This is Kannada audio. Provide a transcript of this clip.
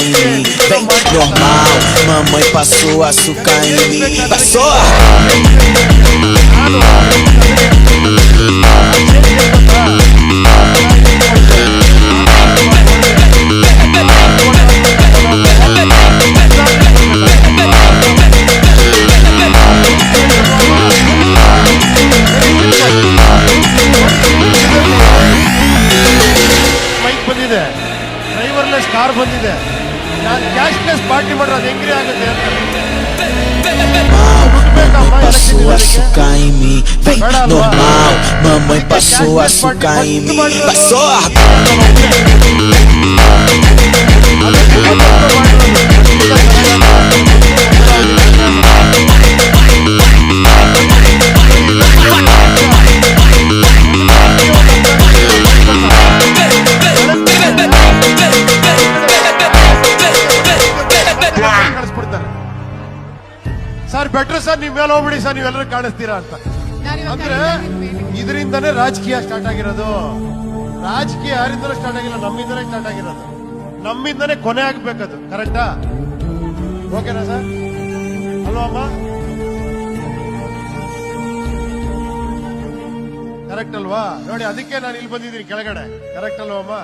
em mim. Vem normal, mamãe passou açúcar em mim. Passou! Bike ಬಂದಿದೆ, ಡ್ರೈವರ್ಲೆಸ್ ಕಾರ್ ಬಂದಿದೆ, ನಾನು ಕ್ಯಾಶ್ಲೆಸ್ ಪಾರ್ಟಿ ಮಾಡ್ರೆ ಅದು ಹೆಂಗ್ರಿ ಆಗುತ್ತೆ ಅಂತ. Passou açúcar em mim, vem normal. Mamãe passou açúcar em mim. Passou! Sir better sir, ನೀವ್ ಮೇಲೆ ಹೋಗ್ಬಿಡಿ ಸರ್, ನೀವೆಲ್ಲರೂ ಕಾಣಿಸ್ತೀರಾ ಅಂತ. ಅಂದ್ರೆ ಇದರಿಂದನೇ ರಾಜಕೀಯ ಸ್ಟಾರ್ಟ್ ಆಗಿರೋದು. ರಾಜಕೀಯ ಯಾರಿಂದಲೂ ಸ್ಟಾರ್ಟ್ ಆಗಿಲ್ಲ, ನಮ್ಮಿಂದಲೇ ಸ್ಟಾರ್ಟ್ ಆಗಿರೋದು. ನಮ್ಮಿಂದನೇ ಕೊನೆ ಆಗ್ಬೇಕದು. ಕರೆಕ್ಟಾ? ಓಕೆನಾ ಸರ್? ಅಲ್ವಾ ಅಮ್ಮ? ಕರೆಕ್ಟ್ ಅಲ್ವಾ? ನೋಡಿ, ಅದಕ್ಕೆ ನಾನು ಇಲ್ಲಿ ಬಂದಿದ್ದೀನಿ ಕೆಳಗಡೆ. ಕರೆಕ್ಟ್ ಅಲ್ವಾ ಅಮ್ಮ?